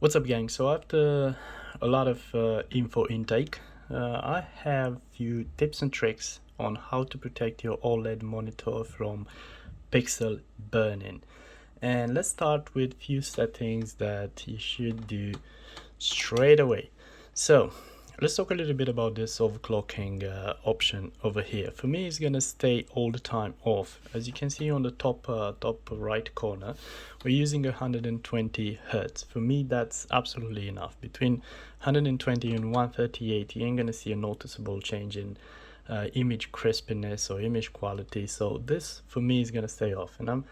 What's up, gang? So after a lot of info intake, I have few tips and tricks on how to protect your OLED monitor from pixel burn-in. And let's start with few settings that you should do straight away. So let's talk a little bit about this overclocking option over here. For me, it's gonna stay all the time off. As you can see on the top right corner, we're using 120 hertz. For me, that's absolutely enough. Between 120 and 138, you ain't gonna see a noticeable change in image crispness or image quality. So this for me is gonna stay off, and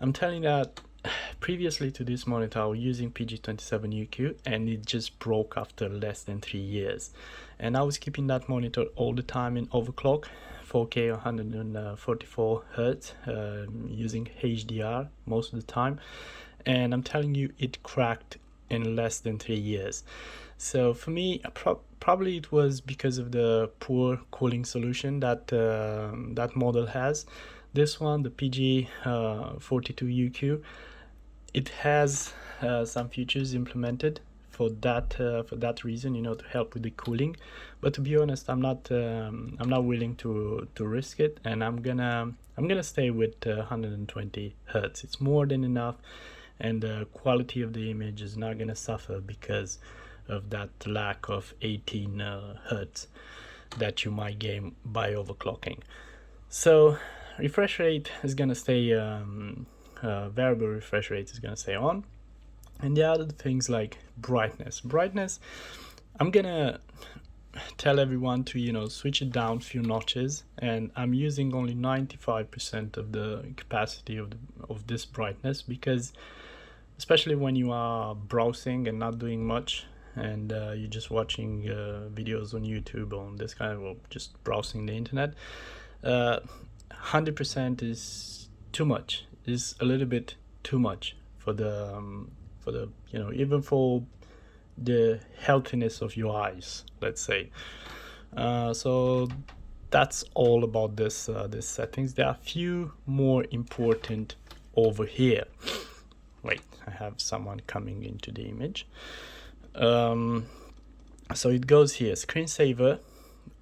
I'm telling that previously to this monitor I was using PG42UQ and it just broke after less than 3 years, and I was keeping that monitor all the time in overclock 4K 144 Hertz using HDR most of the time, and I'm telling you it cracked in less than 3 years. So for me, probably it was because of the poor cooling solution that that model has. This one, the PG42UQ, it has some features implemented for that reason, you know, to help with the cooling. But to be honest, I'm not willing to risk it, and I'm gonna stay with 120 hertz. It's more than enough, and the quality of the image is not gonna suffer because of that lack of 18 hertz that you might gain by overclocking. So refresh rate is gonna stay variable refresh rate is gonna stay on, and the other things like brightness, I'm gonna tell everyone to, you know, switch it down a few notches, and I'm using only 95% of the capacity of this brightness, because especially when you are browsing and not doing much, and you're just watching videos on YouTube on this kind of, well, just browsing the internet, 100% is too much, is a little bit too much for the you know, even for the healthiness of your eyes, let's say. So that's all about this settings. There are a few more important over here. Wait, I have someone coming into the image. So it goes here, screensaver.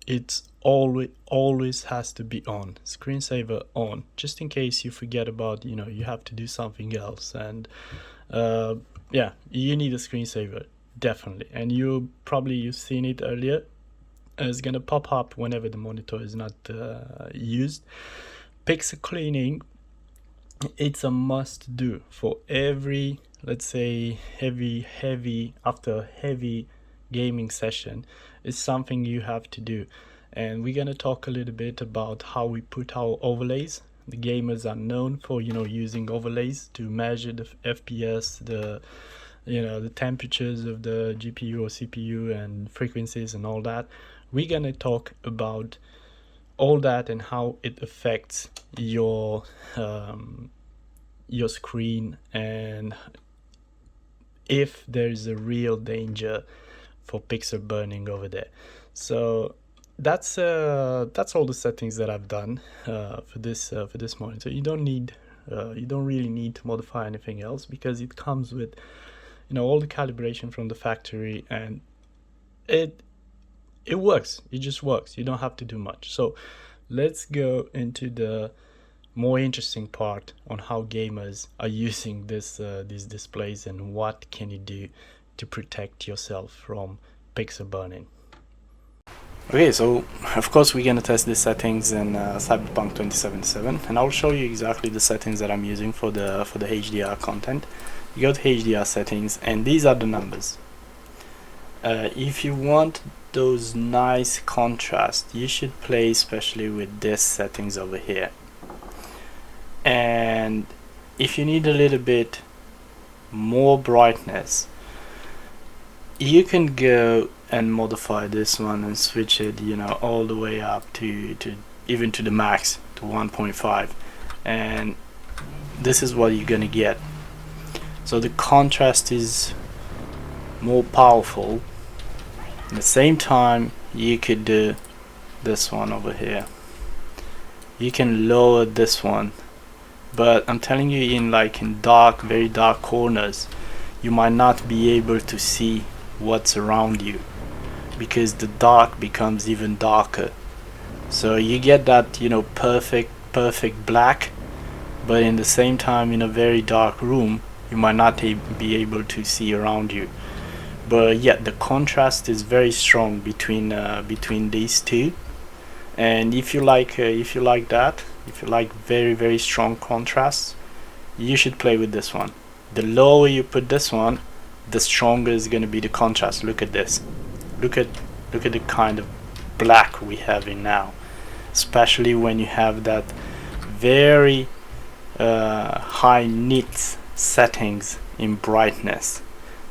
It's always has to be on, screensaver on, just in case you forget about, you know, you have to do something else, and yeah, you need a screensaver, definitely. And you've seen it earlier, it's gonna pop up whenever the monitor is not used. Pixel cleaning, it's a must do for every, let's say, heavy after a heavy gaming session. Is something you have to do, and we're gonna talk a little bit about how we put our overlays. The gamers are known for, you know, using overlays to measure the FPS, the, you know, the temperatures of the GPU or CPU and frequencies and all that. We're gonna talk about all that and how it affects your screen, and if there is a real danger for pixel burning over there. So that's all the settings that I've done for this monitor. You don't really need to modify anything else, because it comes with, you know, all the calibration from the factory, and it works. It just works. You don't have to do much. So let's go into the more interesting part on how gamers are using these displays, and what can you do to protect yourself from pixel burning. Okay, so of course we're gonna test the settings in Cyberpunk 2077, and I'll show you exactly the settings that I'm using for the HDR content. You go to HDR settings, and these are the numbers. If you want those nice contrast, you should play especially with this settings over here. And if you need a little bit more brightness, you can go and modify this one and switch it, you know, all the way up to even to the max, to 1.5, and this is what you're gonna get. So the contrast is more powerful. At the same time, you could do this one over here. You can lower this one, but I'm telling you, in dark, very dark corners, you might not be able to see what's around you, because the dark becomes even darker. So you get that, you know, perfect black, but in the same time, in a very dark room, you might not be able to see around you. But yeah, the contrast is very strong between these two. And if you like that, if you like very strong contrast, you should play with this one. The lower you put this one, the stronger is going to be the contrast. Look at this. Look at the kind of black we have in now, especially when you have that very high nits settings in brightness.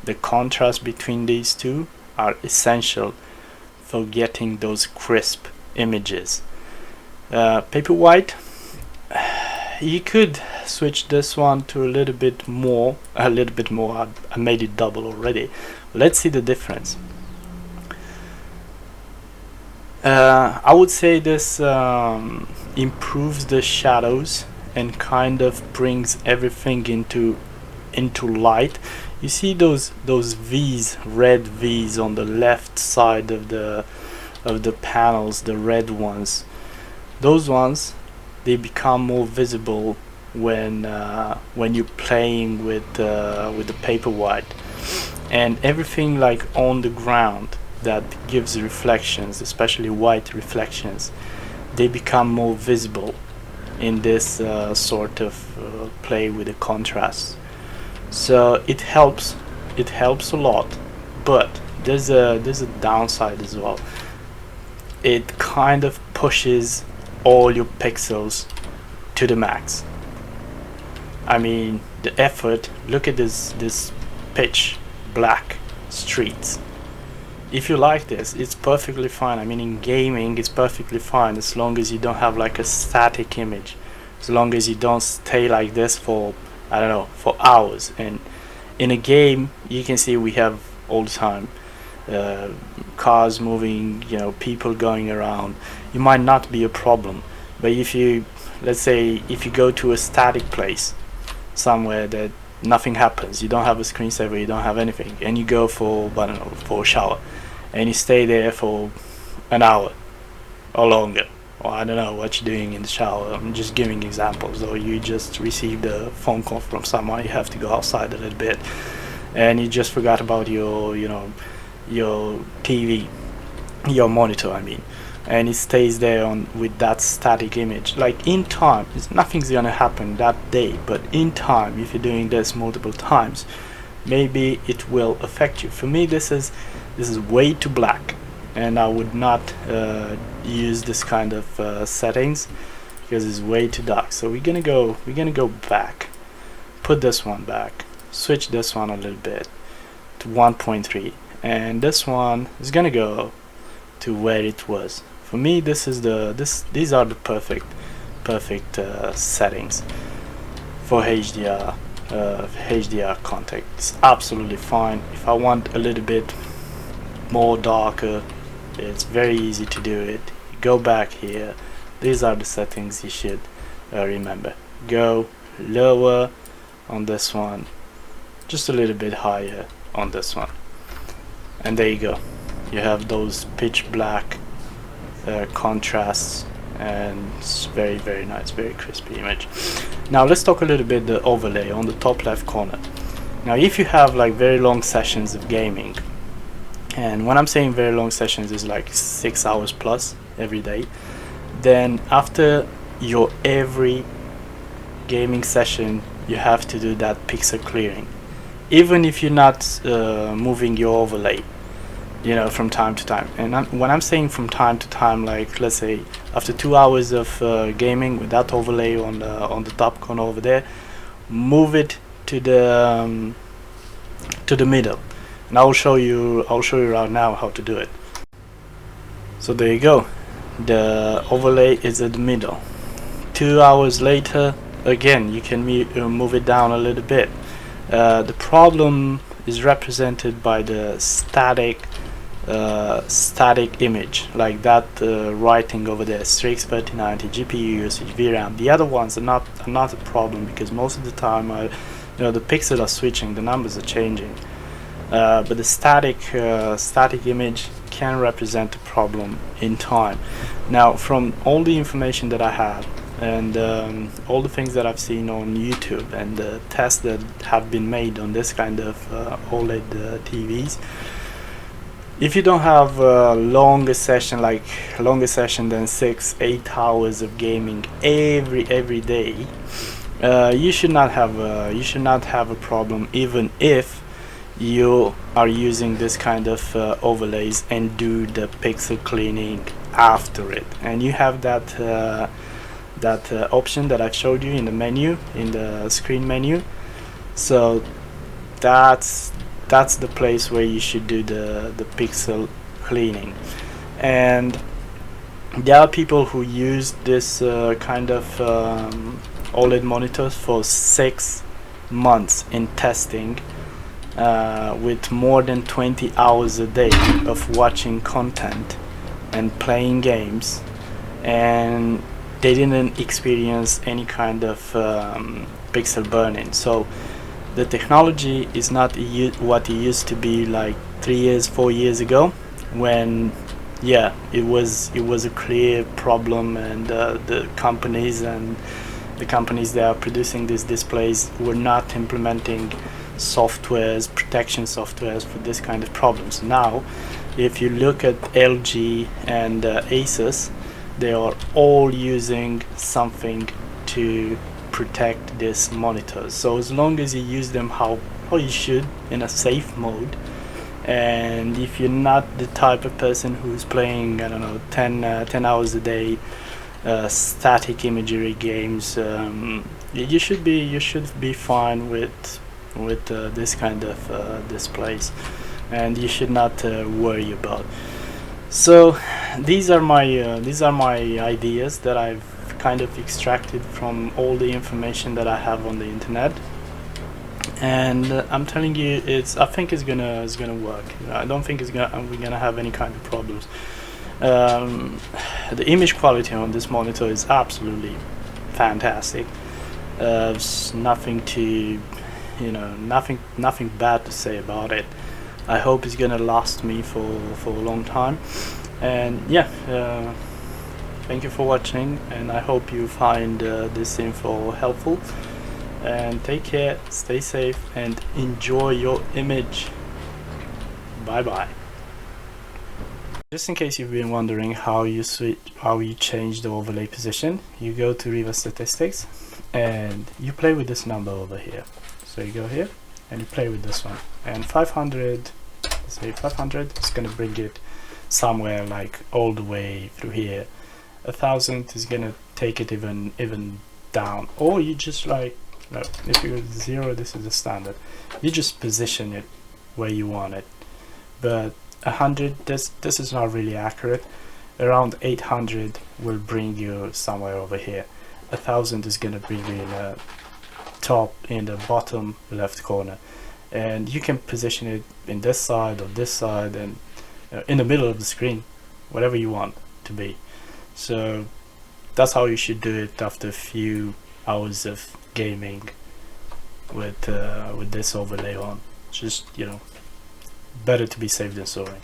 The contrast between these two are essential for getting those crisp images. Paperwhite, you could switch this one to a little bit more. I made it double already. Let's see the difference. I would say this improves the shadows and kind of brings everything into light. You see those V's, red V's on the left side of the panels, the red ones. Those ones, they become more visible when you're playing with the Paperwhite, and everything like on the ground that gives reflections, especially white reflections, they become more visible in this sort of play with the contrast. So it helps a lot, but there's a downside as well. It kind of pushes all your pixels to the max. I mean, the effort, look at this pitch black streets. If you like this, it's perfectly fine. I mean, in gaming it's perfectly fine, as long as you don't have like a static image, as long as you don't stay like this for, I don't know, for hours. And in a game, you can see we have all the time cars moving, you know, people going around. It might not be a problem, but if you, let's say, if you go to a static place somewhere that nothing happens, you don't have a screensaver, you don't have anything, and you go for, I don't know, for a shower, and you stay there for an hour or longer, or I don't know what you're doing in the shower, I'm just giving examples, or you just received a phone call from someone, you have to go outside a little bit, and you just forgot about your, you know, your TV, your monitor, I mean, and it stays there on with that static image. Like in time, nothing's gonna happen that day, but in time, if you're doing this multiple times, maybe it will affect you. For me, this is way too black, and I would not use this kind of settings because it's way too dark. So we're gonna go back, put this one back, switch this one a little bit to 1.3, and this one is gonna go to where it was. For me, these are the perfect settings for HDR content. It's absolutely fine. If I want a little bit more darker, it's very easy to do it. Go back here. These are the settings you should remember. Go lower on this one, just a little bit higher on this one, and there you go. You have those pitch black contrasts, and it's very nice, very crispy image. Now let's talk a little bit the overlay on the top left corner. Now if you have like very long sessions of gaming, and when I'm saying very long sessions is like 6 hours plus every day, then after your every gaming session you have to do that pixel clearing, even if you're not moving your overlay, you know, from time to time. And when I'm saying from time to time, like let's say after 2 hours of gaming with that overlay on the top corner over there, move it to the middle, and I'll show you right now how to do it. So there you go, the overlay is at the middle. 2 hours later, again you can move it down a little bit. The problem is represented by the static image, like that writing over there, Strix 3090, GPU usage, VRAM. The other ones are not a problem, because most of the time the pixels are switching, the numbers are changing, but the static image can represent a problem in time. Now, from all the information that I have and all the things that I've seen on YouTube and the tests that have been made on this kind of OLED TVs, if you don't have a longer session than 6-8 hours of gaming every day, you should not have a problem, even if you are using this kind of overlays and do the pixel cleaning after it. And you have that option that I've showed you in the menu, in the screen menu. So that's the place where you should do the pixel cleaning. And there are people who use this kind of OLED monitors for 6 months in testing, with more than 20 hours a day of watching content and playing games, and they didn't experience any kind of pixel burning. So the technology is not what it used to be like 3 years, 4 years ago, when it was a clear problem, and the companies that are producing these displays were not implementing protection softwares for this kind of problems. Now, if you look at LG and Asus, they are all using something to protect these monitors. So as long as you use them how you should, in a safe mode, and if you're not the type of person who's playing, I don't know, 10 hours a day static imagery games, you should be fine with this kind of displays, and you should not worry about. So these are my ideas that I've kind of extracted from all the information that I have on the internet, and I'm telling you, I think it's gonna work. I don't think we're gonna have any kind of problems. The image quality on this monitor is absolutely fantastic. There's nothing bad to say about it. I hope it's gonna last me for a long time. And thank you for watching, and I hope you find this info helpful. And take care, stay safe, and enjoy your image. Bye bye. Just in case you've been wondering how you change the overlay position, you go to Riva Statistics and you play with this number over here. So you go here and you play with this one, and 500, let's say 500 is going to bring it somewhere like all the way through here. 1000 is going to take it even down, or you just if you 0, this is the standard, you just position it where you want it. But 100, this is not really accurate. Around 800 will bring you somewhere over here. 1000 is going to bring you in the top, in the bottom left corner, and you can position it in this side or this side, and in the middle of the screen, whatever you want to be. So that's how you should do it after a few hours of gaming with this overlay on. Just better to be safe than sorry.